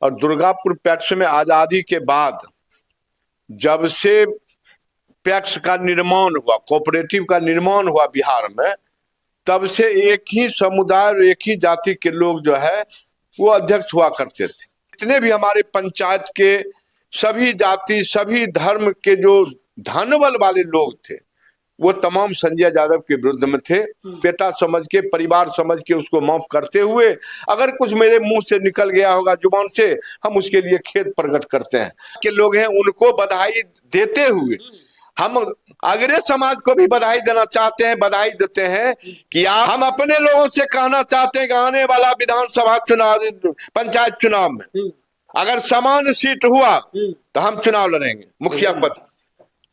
और दुर्गापुर पैक्स में आजादी के बाद जब से पैक्स का निर्माण हुआ, कोऑपरेटिव का निर्माण हुआ बिहार में, तब से एक ही समुदाय और एक ही जाति के लोग जो है वो अध्यक्ष हुआ करते थे। जितने भी हमारे पंचायत के सभी जाति सभी धर्म के जो धनबल वाले लोग थे वो तमाम संजय यादव के विरुद्ध में थे। बेटा समझ के, परिवार समझ के उसको माफ करते हुए, अगर कुछ मेरे मुंह से निकल गया होगा जुबान से, हम उसके लिए खेद प्रकट करते हैं कि लोग हैं उनको बधाई देते हुए हम अग्रणी समाज को भी बधाई देना चाहते हैं, बधाई देते हैं कि हम अपने लोगों से कहना चाहते हैं कि आने वाला विधानसभा चुनाव, पंचायत चुनाव में अगर समान सीट हुआ तो हम चुनाव लड़ेंगे मुखिया पद।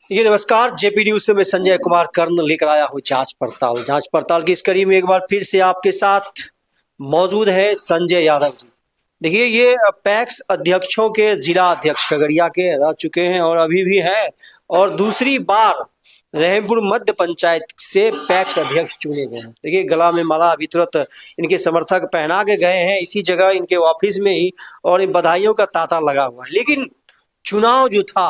ये नमस्कार, जेपी न्यूज से मैं संजय कुमार कर्ण लेकर आया हूँ जांच पड़ताल की इस कड़ी में एक बार फिर से आपके साथ मौजूद है संजय यादव जी। देखिए, ये पैक्स अध्यक्षों के जिला अध्यक्ष खगड़िया के रह चुके हैं और अभी भी हैं, और दूसरी बार रहमपुर मध्य पंचायत से पैक्स अध्यक्ष चुने गए हैं। देखिए, गला में माला अभी तुरंत इनके समर्थक पहना के गए हैं इसी जगह इनके ऑफिस में ही, और इन बधाइयों का तांता लगा हुआ है। लेकिन चुनाव जो था,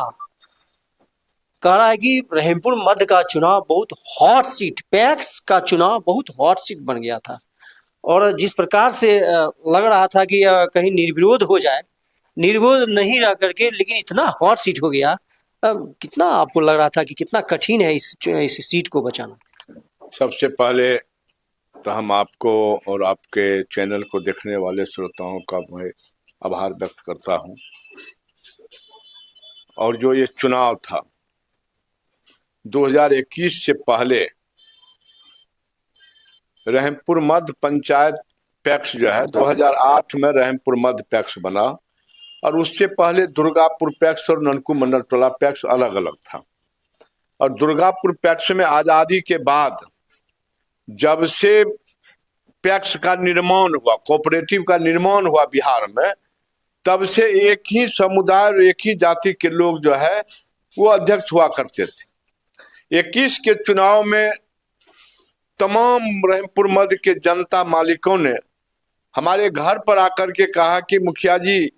कह रहा है कि रहमपुर मध्य का चुनाव बहुत हॉट सीट, पैक्स का चुनाव बहुत हॉट सीट बन गया था, और जिस प्रकार से लग रहा था कि कहीं निर्विरोध हो जाए, निर्विरोध नहीं रह करके लेकिन इतना हॉट सीट हो गया। कितना आपको लग रहा था कि कितना कठिन है इस सीट को बचाना? सबसे पहले तो हम आपको और आपके चैनल को देखने वाले श्रोताओं का मैं आभार व्यक्त करता हूं। और जो ये चुनाव था 2021 से पहले रहमपुर मध्य पंचायत पैक्स जो है 2008 में रहमपुर मध्य पैक्स बना, और उससे पहले दुर्गापुर पैक्स और ननकू मंडल टोला पैक्स अलग अलग था। और दुर्गापुर पैक्स में आजादी के बाद जब से पैक्स का निर्माण हुआ, कोऑपरेटिव का निर्माण हुआ बिहार में, तब से एक ही समुदाय और एक ही जाति के लोग जो है वो अध्यक्ष हुआ करते थे। 21 के चुनाव में तमाम रहमपुर मध्य के जनता मालिकों ने हमारे घर पर आकर के कहा कि मुखिया जी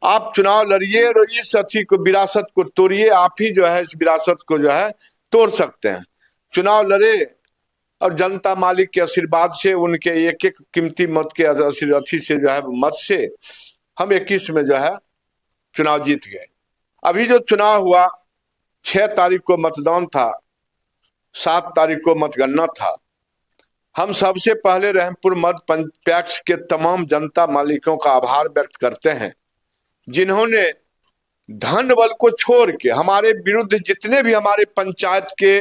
आप चुनाव लड़िए और इस अथी को, विरासत को तोड़िए, आप ही जो है इस विरासत को जो है तोड़ सकते हैं। चुनाव लड़े और जनता मालिक के आशीर्वाद से, उनके एक एक कीमती मत के अथी से जो है मत से हम 21 में जो है चुनाव जीत गए। अभी जो चुनाव हुआ 6 तारीख को मतदान था, 7 तारीख को मतगणना था। हम सबसे पहले रहमपुर मध्य पैक्स के तमाम जनता मालिकों का आभार व्यक्त करते हैं जिन्होंने धन बल को छोड़ के हमारे विरुद्ध जितने भी हमारे पंचायत के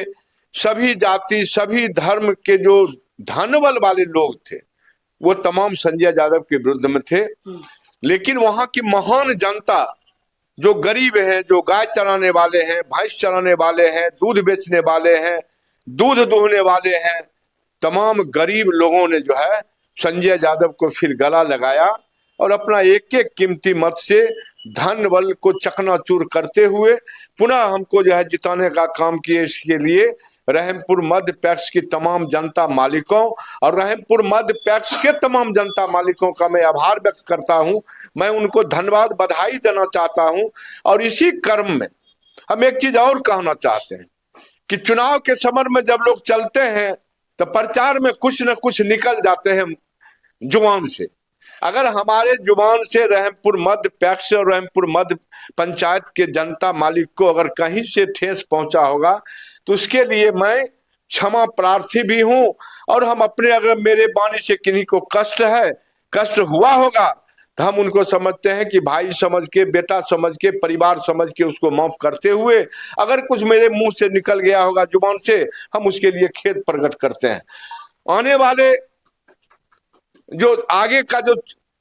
सभी जाति सभी धर्म के जो धनबल वाले लोग थे वो तमाम संजय यादव के विरुद्ध में थे। लेकिन वहां की महान जनता जो गरीब हैं, जो गाय चराने वाले हैं, भैंस चराने वाले हैं, दूध बेचने वाले हैं, दूध दूहने वाले हैं, तमाम गरीब लोगों ने जो है संजय यादव को फिर गला लगाया और अपना एक एक कीमती मत से धन बल को चकनाचूर करते हुए पुनः हमको जो है जिताने का काम किए। इसके लिए रहमपुर मध्य पैक्स की तमाम जनता मालिकों और रहमपुर मध्य पैक्स के तमाम जनता मालिकों का मैं आभार व्यक्त करता हूं। मैं उनको धन्यवाद, बधाई देना चाहता हूं। और इसी क्रम में हम एक चीज और कहना चाहते हैं कि चुनाव के समय में जब लोग चलते हैं तो प्रचार में कुछ न कुछ निकल जाते हैं जुबान से। अगर हमारे जुबान से रहमपुर मध्य पैक्स और रहमपुर मध्य पंचायत के जनता मालिक को अगर कहीं से ठेस पहुंचा होगा तो उसके लिए मैं क्षमा प्रार्थी भी हूं। और हम अपने, अगर मेरे वाणी से किन्हीं को कष्ट है, कष्ट हुआ होगा, तो हम उनको समझते हैं कि भाई समझ के, बेटा समझ के, परिवार समझ के उसको माफ करते हुए, अगर कुछ मेरे मुंह से निकल गया होगा जुबान से, हम उसके लिए खेद प्रकट करते हैं। आने वाले जो आगे का जो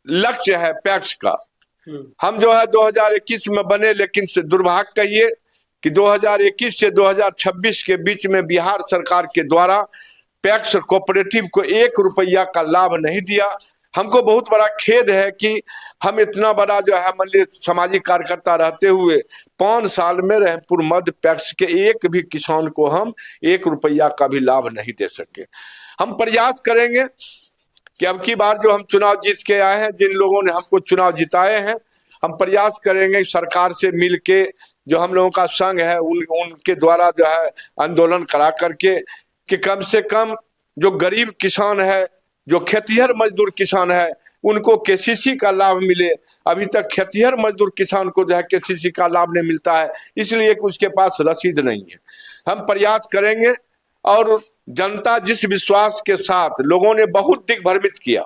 लक्ष्य है पैक्स का, हम जो है 2021 में बने, लेकिन दुर्भाग्य कहिए कि 2021 से 2026 के बीच में बिहार सरकार के द्वारा पैक्स कोऑपरेटिव को 1 रुपया का लाभ नहीं दिया। हमको बहुत बड़ा खेद है कि हम इतना बड़ा जो है मान सामाजिक कार्यकर्ता रहते हुए 5 साल में रहमपुर मध्य पैक्स के एक भी किसान को हम 1 रुपया का भी लाभ नहीं दे सके। हम प्रयास करेंगे कि अब की बार जो हम चुनाव जीत के आए हैं, जिन लोगों ने हमको चुनाव जिताए हैं, हम प्रयास करेंगे सरकार से मिलके, जो हम लोगों का संघ है उनके द्वारा जो है आंदोलन करा करके कि कम से कम जो गरीब किसान है, जो खेतिहर मजदूर किसान है, उनको केसीसी का लाभ मिले। अभी तक खेतिहर मजदूर किसान को जो है केसीसी का लाभ नहीं मिलता है, इसलिए कि उसके पास रसीद नहीं है। हम प्रयास करेंगे, और जनता जिस विश्वास के साथ लोगों ने बहुत दिग्भ्रमित किया,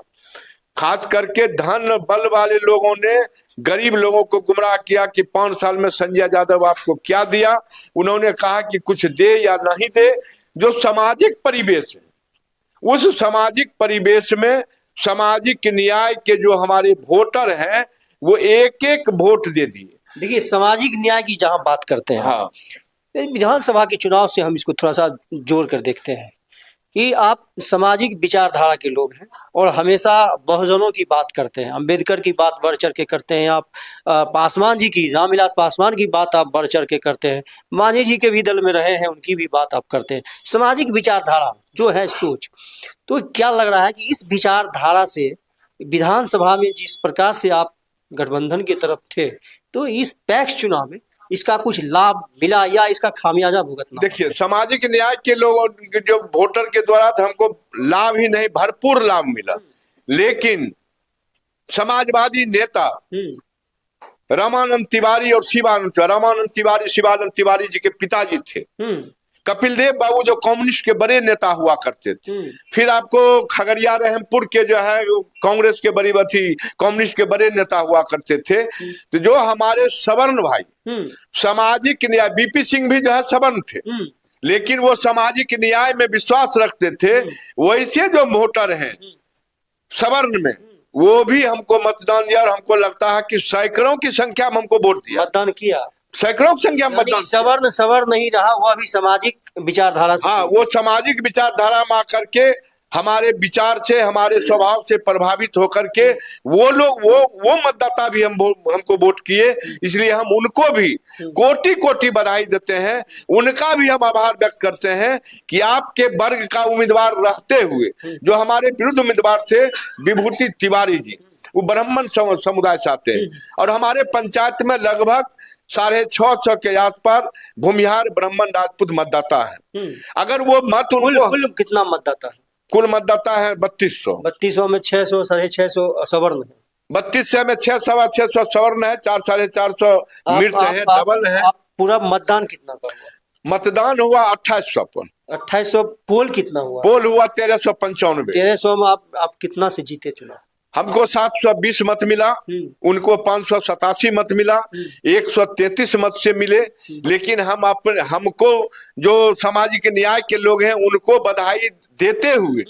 खास करके धन बल वाले लोगों ने गरीब लोगों को गुमराह किया कि 5 साल में संजय यादव आपको क्या दिया। उन्होंने कहा कि कुछ दे या नहीं दे, जो सामाजिक परिवेश है उस सामाजिक परिवेश में सामाजिक न्याय के जो हमारे वोटर हैं वो एक एक वोट दे दिए। देखिए, सामाजिक न्याय की जहां बात करते हैं, हाँ, विधानसभा के चुनाव से हम इसको थोड़ा सा जोड़ कर देखते हैं कि आप सामाजिक विचारधारा के लोग हैं और हमेशा बहुजनों की बात करते हैं, अंबेडकर की बात बढ़ चढ़ के करते हैं आप, पासवान जी की, रामविलास पासवान की बात आप बढ़ चढ़ के करते हैं, मांझी जी के भी दल में रहे हैं उनकी भी बात आप करते हैं। सामाजिक विचारधारा जो है सोच, तो क्या लग रहा है कि इस विचारधारा से विधानसभा में जिस प्रकार से आप गठबंधन की तरफ थे, तो इस पैक्स चुनाव में इसका कुछ लाभ मिला या इसका खामियाजा भुगतना? देखिए, सामाजिक न्याय के लोगों जो वोटर के द्वारा था, हमको लाभ ही नहीं भरपूर लाभ मिला। लेकिन समाजवादी नेता रामानंद तिवारी और रामानंद तिवारी शिवानंद तिवारी जी के पिताजी थे। कपिल देव बाबू जो कम्युनिस्ट के बड़े नेता हुआ करते थे। फिर आपको खगड़िया रहमपुर के जो है कांग्रेस के बड़ी थी, कम्युनिस्ट के बड़े नेता हुआ करते थे। तो जो हमारे सवर्ण भाई सामाजिक न्याय, बीपी सिंह भी जो है सवर्ण थे, लेकिन वो सामाजिक न्याय में विश्वास रखते थे। वैसे जो वोटर हैं सवर्ण में, वो भी हमको मतदान दिया, और हमको लगता है कि सैकड़ों की संख्या में हमको वोट दिया, मतदान किया, सैकड़ों की संख्या में मतदान। सवर्ण नहीं रहा, वो अभी सामाजिक विचारधारा से, हाँ, वो सामाजिक विचारधारा में आकर के हमारे विचार से, हमारे स्वभाव से प्रभावित होकर के वो लोग, वो मतदाता भी हमको वोट किए। इसलिए हम उनको भी कोटि कोटि बधाई देते हैं, उनका भी हम आभार व्यक्त करते हैं कि आपके वर्ग का उम्मीदवार रहते हुए जो हमारे विरुद्ध उम्मीदवार थे विभूति तिवारी जी, वो ब्राह्मण समुदाय से आते हैं, और हमारे पंचायत में लगभग 650 के आसपास भूमिहार ब्राह्मण राजपूत मतदाता है। अगर वो मत उनको, कुल कितना मतदाता है? कुल मतदाता है 3200। 3200 में 600 650 सवर्ण है, 3200 में 600 सवर्ण है, 400 मृत है, डबल है। पूरा मतदान कितना का हुआ? मतदान हुआ 2800 पर। 2800। पोल कितना हुआ? पोल हुआ 1395। 1300 में आप कितना से जीते चुनाव? हमको 720 मत मिला, उनको 587 मत मिला, 133 मत से मिले। लेकिन हमको जो सामाजिक न्याय के लोग हैं उनको बधाई देते हुए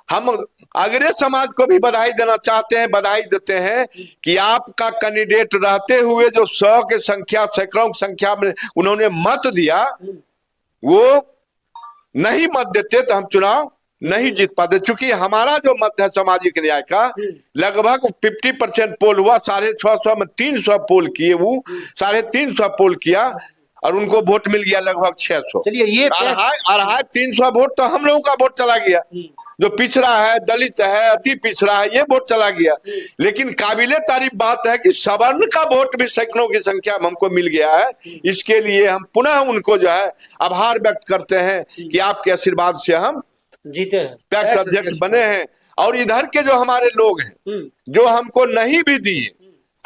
हम अगले समाज को भी बधाई देना चाहते हैं, बधाई देते हैं कि आपका कैंडिडेट रहते हुए जो 100 के संख्या, सैकड़ों की संख्या में उन्होंने मत दिया, वो नहीं मत देते तो हम चुनाव नहीं जीत पाते। चूंकि हमारा जो मत है सामाजिक न्याय का लगभग 50% पोल हुआ। 650 में 300 पोल किए, वो 350 पोल किया और उनको वोट मिल गया लगभग 600। चलिए, ये 350 वोट तो हम लोगों का वोट चला गया, जो पिछड़ा है, दलित है, अति पिछड़ा है, ये वोट चला गया। लेकिन काबिले तारीफ बात है कि सवर्ण का वोट भी सैकड़ों की संख्या में हमको मिल गया है। इसके लिए हम पुनः उनको जो है आभार व्यक्त करते हैं कि आपके आशीर्वाद से हम जीते हैं, पैक्स अध्यक्ष बने हैं। और इधर के जो हमारे लोग हैं जो हमको नहीं भी दिए,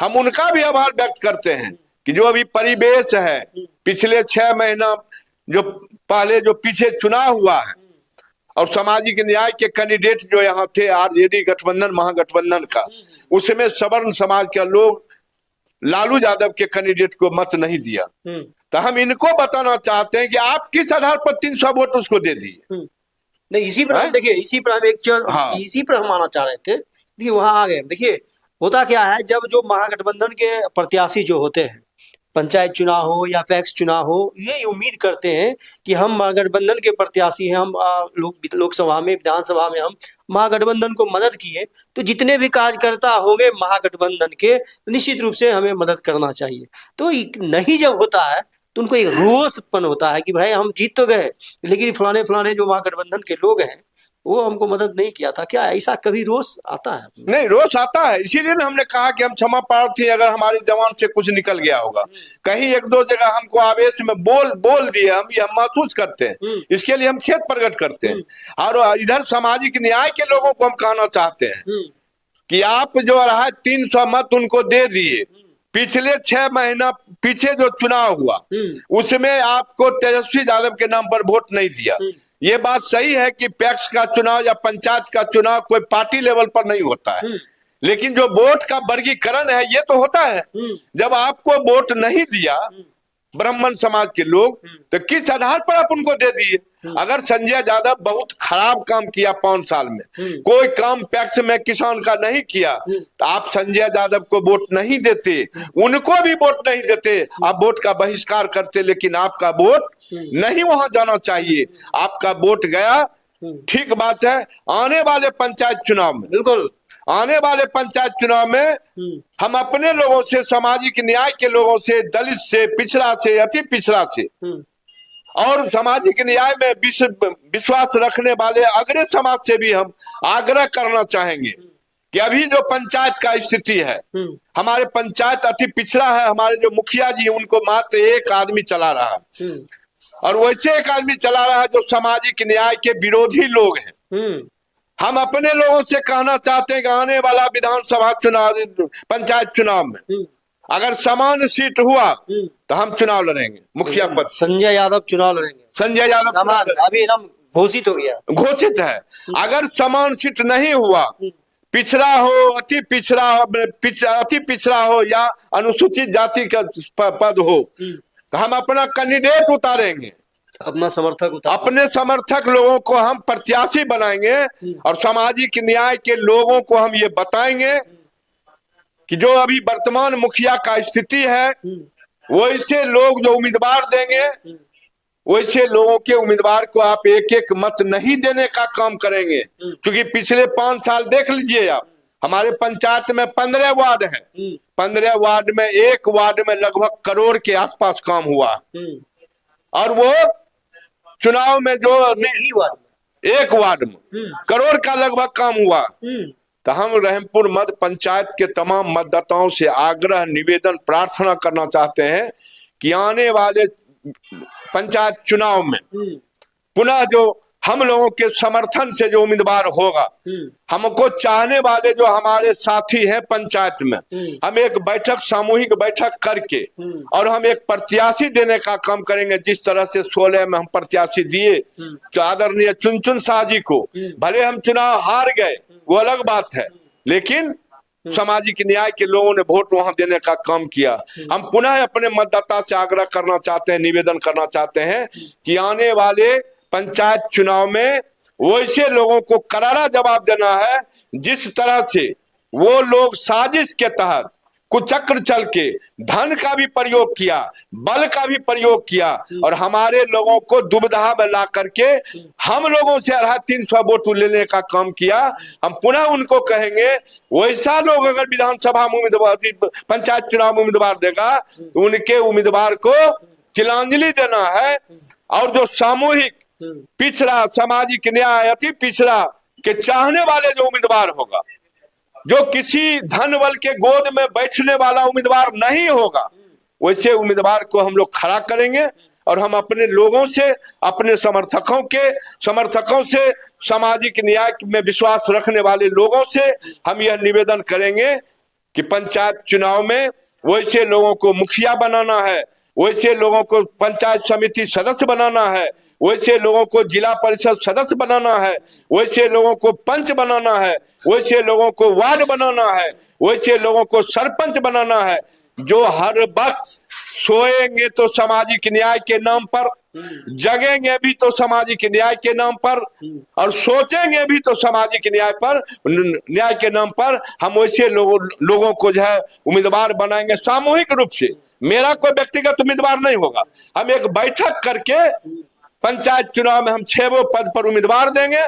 हम उनका भी आभार व्यक्त करते हैं कि जो अभी परिवेश है, पिछले 6 महीना जो पहले जो पीछे चुनाव हुआ है और सामाजिक न्याय के कैंडिडेट जो यहाँ थे आरजेडी गठबंधन महागठबंधन का, उसमें सवर्ण समाज के लोग लालू यादव के कैंडिडेट को मत नहीं दिया। तो हम इनको बताना चाहते हैं कि आप किस आधार पर 300 वोट उसको दे दिए। नहीं, इसी पर देखिए, इसी पर हम इसी पर हम आना चाह रहे थे। देखिए, वहां आ गए। देखिए, होता क्या है, जब जो महागठबंधन के प्रत्याशी जो होते हैं, पंचायत चुनाव हो या पैक्स चुनाव हो, ये उम्मीद करते हैं कि हम महागठबंधन के प्रत्याशी हैं, हम लोकसभा में, विधानसभा में हम महागठबंधन को मदद किए, तो जितने भी कार्यकर्ता होंगे महागठबंधन के, निश्चित रूप से हमें मदद करना चाहिए। तो नहीं जब होता है तो उनको एक रोष उत्पन्न होता है कि भाई हम जीत तो गए, लेकिन फलाने फलाने जो महागठबंधन के लोग हैं वो हमको मदद नहीं किया था, क्या ऐसा कभी रोष आता है? नहीं, रोष आता है, इसीलिए ना हमने कहा कि हम क्षमा प्रार्थी हैं अगर हमारी जबान से कुछ निकल गया होगा, कहीं एक दो जगह हमको आवेश में बोल दिए, हम ये महसूस करते हैं, इसके लिए हम खेद प्रकट करते हैं। और इधर सामाजिक न्याय के लोगों को हम कहना चाहते हैं कि आप जो रहा 300 मत उनको दे दिए, पिछले 6 महीना पीछे जो चुनाव हुआ उसमें आपको तेजस्वी यादव के नाम पर वोट नहीं दिया। ये बात सही है कि पैक्स का चुनाव या पंचायत का चुनाव कोई पार्टी लेवल पर नहीं होता है, लेकिन जो वोट का वर्गीकरण है ये तो होता है। जब आपको वोट नहीं दिया ब्राह्मण समाज के लोग, तो किस आधार पर आप उनको दे दिए? अगर संजय यादव बहुत खराब काम किया 5 साल में, कोई काम पैक्स में किसान का नहीं किया, तो आप संजय यादव को वोट नहीं देते, उनको भी वोट नहीं देते, आप वोट का बहिष्कार करते, लेकिन आपका वोट नहीं वहां जाना चाहिए, आपका वोट गया। ठीक बात है, आने वाले पंचायत चुनाव में, बिल्कुल आने वाले पंचायत चुनाव में हम अपने लोगों से, सामाजिक न्याय के लोगों से, दलित से, पिछड़ा से, अति पिछड़ा से और सामाजिक न्याय में विश्वास रखने वाले अग्रणी समाज से भी हम आग्रह करना चाहेंगे कि अभी जो पंचायत का स्थिति है, हमारे पंचायत अति पिछड़ा है, हमारे जो मुखिया जी उनको मात्र एक आदमी चला रहा है, और वैसे एक आदमी चला रहा है जो सामाजिक न्याय के विरोधी लोग हैं। हम अपने लोगों से कहना चाहते हैं कि आने वाला विधानसभा चुनाव, पंचायत चुनाव में अगर समान सीट हुआ तो हम चुनाव लड़ेंगे, मुखिया पद। संजय यादव चुनाव लड़ेंगे, संजय यादव अभी नाम घोषित हो गया, घोषित है। अगर समान सीट नहीं हुआ, पिछड़ा हो, अति पिछड़ा हो, अति पिछड़ा हो या अनुसूचित जाति का पद हो, तो हम अपना कैंडिडेट उतारेंगे, अपना समर्थक अपने समर्थक लोगों को हम प्रत्याशी बनाएंगे, और सामाजिक न्याय के लोगों को हम ये बताएंगे कि जो अभी वर्तमान मुखिया का स्थिति है, वैसे लोग जो उम्मीदवार देंगे, वैसे लोगों के उम्मीदवार को आप एक एक मत नहीं देने का काम करेंगे। क्योंकि पिछले 5 साल देख लीजिए आप, हमारे पंचायत में 15 वार्ड है, 15 वार्ड में एक वार्ड में लगभग करोड़ के आसपास काम हुआ, और वो चुनाव में जो एक वार्ड में करोड़ का लगभग काम हुआ। तो हम रहमपुर मध्य पंचायत के तमाम मतदाताओं से आग्रह, निवेदन, प्रार्थना करना चाहते हैं कि आने वाले पंचायत चुनाव में पुनः जो हम लोगों के समर्थन से जो उम्मीदवार होगा, हमको चाहने वाले जो हमारे साथी हैं पंचायत में, हम एक बैठक, सामूहिक बैठक करके और हम एक प्रत्याशी देने का काम करेंगे। जिस तरह से 16 में हम प्रत्याशी दिए तो आदरणीय चुनचुन शाह जी को, भले हम चुनाव हार गए वो अलग बात है, लेकिन सामाजिक न्याय के लोगों ने वोट वहां देने का काम किया। हम पुनः अपने मतदाता से आग्रह करना चाहते हैं, निवेदन करना चाहते हैं कि आने वाले पंचायत चुनाव में वैसे लोगों को करारा जवाब देना है जिस तरह से वो लोग साजिश के तहत कुचक्र चल के धन का भी प्रयोग किया, बल का भी प्रयोग किया, और हमारे लोगों को दुविधा में ला करके हम लोगों से 350 वोट लेने का काम किया। हम पुनः उनको कहेंगे, वैसा लोग अगर विधानसभा में उम्मीदवार, पंचायत चुनाव में उम्मीदवार देगा तो उनके उम्मीदवार को तिलांजलि देना है। और जो सामूहिक पिछड़ा, सामाजिक न्याय, अति पिछड़ा के चाहने वाले जो उम्मीदवार होगा, जो किसी धन बल के गोद में बैठने वाला उम्मीदवार नहीं होगा, वैसे उम्मीदवार को हम लोग खड़ा करेंगे। और हम अपने लोगों से, अपने समर्थकों से, सामाजिक न्याय में विश्वास रखने वाले लोगों से हम यह निवेदन करेंगे कि पंचायत चुनाव में वैसे लोगों को मुखिया बनाना है, वैसे लोगों को पंचायत समिति सदस्य बनाना है, वैसे लोगों को जिला परिषद सदस्य बनाना है, वैसे लोगों को पंच बनाना है, वैसे लोगों को वार्ड बनाना है, वैसे लोगों को सरपंच बनाना है, जो हर वक्त सोएंगे तो सामाजिक न्याय के नाम पर, जगेंगे भी तो सामाजिक न्याय के नाम पर, और सोचेंगे भी तो सामाजिक न्याय के नाम पर। हम वैसे लोगों को जो है उम्मीदवार बनाएंगे सामूहिक रूप से। मेरा कोई व्यक्तिगत उम्मीदवार नहीं होगा, हम एक बैठक करके पंचायत चुनाव में हम 6 पद पर उम्मीदवार देंगे,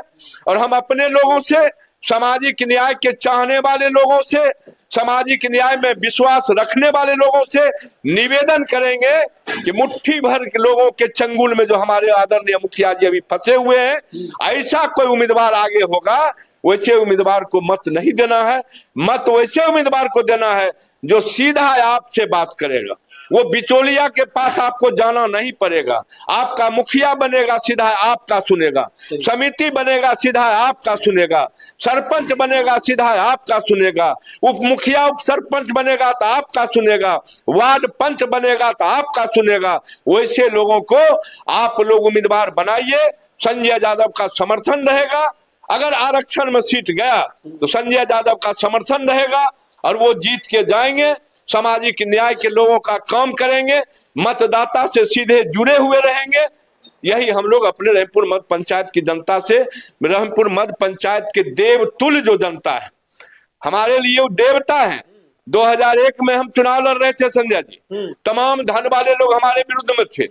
और हम अपने लोगों से सामाजिक न्याय के चाहने वाले लोगों से, सामाजिक न्याय में विश्वास रखने वाले लोगों से निवेदन करेंगे कि मुट्ठी भर के लोगों के चंगुल में जो हमारे आदरणीय मुखिया जी अभी फंसे हुए हैं, ऐसा कोई उम्मीदवार आगे होगा, वैसे उम्मीदवार को मत नहीं देना है। मत वैसे उम्मीदवार को देना है जो सीधा आपसे बात करेगा। वो बिचौलिया के पास आपको जाना नहीं पड़ेगा। आपका मुखिया बनेगा, सीधा आपका सुनेगा। समिति बनेगा, सीधा आपका सुनेगा। सरपंच बनेगा, सीधा आपका सुनेगा। उप मुखिया उप सरपंच बनेगा तो आपका सुनेगा। वार्ड पंच बनेगा तो आपका सुनेगा। वैसे लोगों को आप लोग उम्मीदवार बनाइए। संजय यादव का समर्थन रहेगा। अगर आरक्षण में सीट गया तो संजय यादव का समर्थन रहेगा और वो जीत के जाएंगे। सामाजिक न्याय के लोगों का काम करेंगे, मतदाता से सीधे जुड़े हुए रहेंगे। यही हम लोग अपने रहीमपुर मध्य पंचायत की जनता से, रहीमपुर मध्य पंचायत के देवतुल्य जो जनता है, हमारे लिए वो देवता है। 2001 में हम चुनाव लड़ रहे थे संजय जी, तमाम धन वाले लोग हमारे विरुद्ध में थे।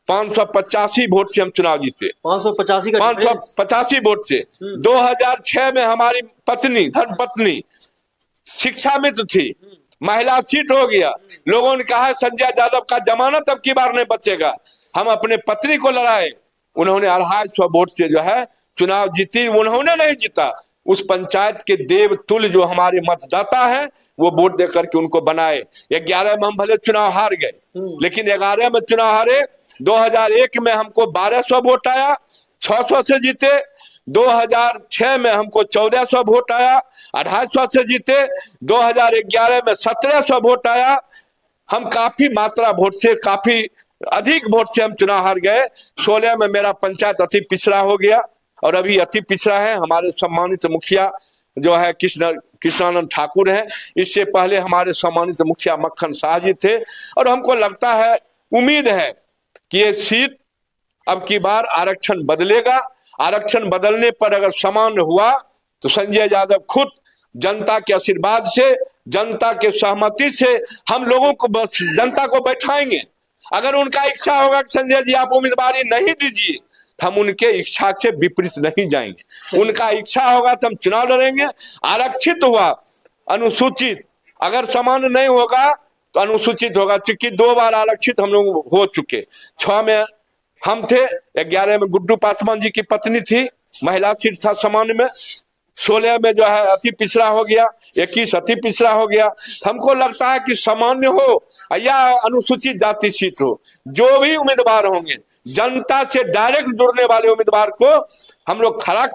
585 वोट से हम चुनाव जीते। 585 वोट से। 2006 में हमारी पत्नी, धर्म पत्नी, शिक्षा मित्र थी, महिला सीट हो गया। लोगों ने कहा संजय यादव का जमानत अब की बार नहीं बचेगा। हम अपने पत्नी को लड़ाए, उन्होंने 250 वोट से जो है चुनाव जीती। उन्होंने नहीं जीता, उस पंचायत के देवतुल्य जो हमारे मतदाता हैं वो वोट देकर के उनको बनाए। 11 में हम भले चुनाव हार गए, लेकिन 11 में चुनाव हारे। 2001 में हमको 1200 वोट आया, 600 से जीते। 2006 में हमको 1400 वोट आया, 250 से जीते। 2011 में 1700 वोट आया। हम काफी मात्रा वोट से, काफी अधिक वोट से हम चुनाव हार गए। 16 में मेरा पंचायत अति पिछड़ा हो गया और अभी अति पिछड़ा है। हमारे सम्मानित मुखिया जो है कृष्णानंद ठाकुर हैं। इससे पहले हमारे सम्मानित मुखिया मक्खन शाह जी थे। और हमको लगता है, उम्मीद है कि ये सीट अब की बार आरक्षण बदलेगा। आरक्षण बदलने पर अगर सामान्य हुआ तो संजय यादव खुद जनता के आशीर्वाद से, जनता के सहमति से हम लोगों को, जनता को बैठाएंगे। अगर उनका इच्छा होगा कि संजय जी आप उम्मीदवारी नहीं दीजिए, हम उनके इच्छा से विपरीत नहीं जाएंगे। उनका इच्छा होगा तो हम चुनाव लड़ेंगे। आरक्षित हुआ, अनुसूचित अगर सामान्य नहीं होगा तो अनुसूचित होगा। क्योंकि 2 बार आरक्षित हम लोग हो चुके। 6 में हम थे, 11 में गुड्डू पासवान जी की पत्नी थी, महिला सीट था सामान्य में। 16 में जो है अति पिछड़ा हो गया, 21 अति पिछड़ा हो गया। हमको लगता है कि सामान्य हो या अनुसूचित जाति सीट हो, जो भी उम्मीदवार होंगे, जनता से डायरेक्ट जुड़ने वाले उम्मीदवार को हम लोग खड़ा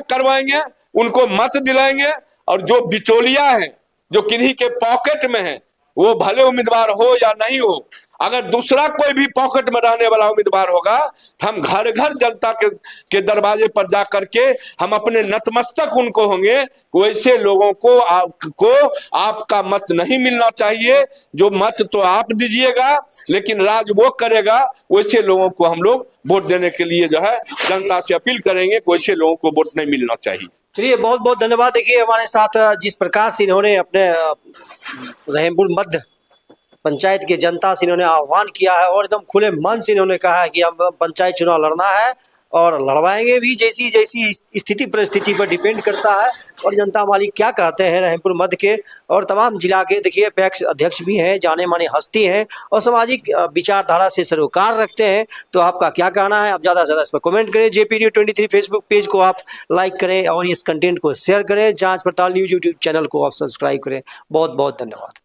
करवाएंगे, उनको मत दिलाएंगे। और जो बिचौलिया है, जो किन्हीं के पॉकेट में है, वो भले उम्मीदवार हो या नहीं हो, अगर दूसरा कोई भी पॉकेट में रहने वाला उम्मीदवार होगा, हम घर घर जनता के दरवाजे पर जा करके हम अपने नतमस्तक उनको होंगे। वैसे लोगों को आपका मत नहीं मिलना चाहिए। जो मत तो आप दीजिएगा, लेकिन राज वो करेगा। वैसे लोगों को हम लोग वोट देने के लिए जो है जनता से अपील करेंगे। वैसे लोगों को वोट नहीं मिलना चाहिए। चलिए, बहुत बहुत धन्यवाद। देखिए, हमारे साथ जिस प्रकार से इन्होंने अपने रहीमपुर मध्य पंचायत की जनता से इन्होंने आह्वान किया है और एकदम खुले मन से इन्होंने कहा है कि हम पंचायत चुनाव लड़ना है और लड़वाएंगे भी। जैसी जैसी स्थिति परिस्थिति पर डिपेंड करता है। और जनता मालिक क्या कहते हैं रहीमपुर मध्य के और तमाम जिला के, देखिए पैक्स अध्यक्ष भी हैं, जाने माने हस्ती हैं और सामाजिक विचारधारा से सरोकार रखते हैं। तो आपका क्या कहना है? आप ज़्यादा से ज़्यादा इस पर कमेंट करें। JP News 23 फेसबुक पेज को आप लाइक करें और इस कंटेंट को शेयर करें। जांच पड़ताल न्यूज यूट्यूब चैनल को आप सब्सक्राइब करें। बहुत बहुत धन्यवाद।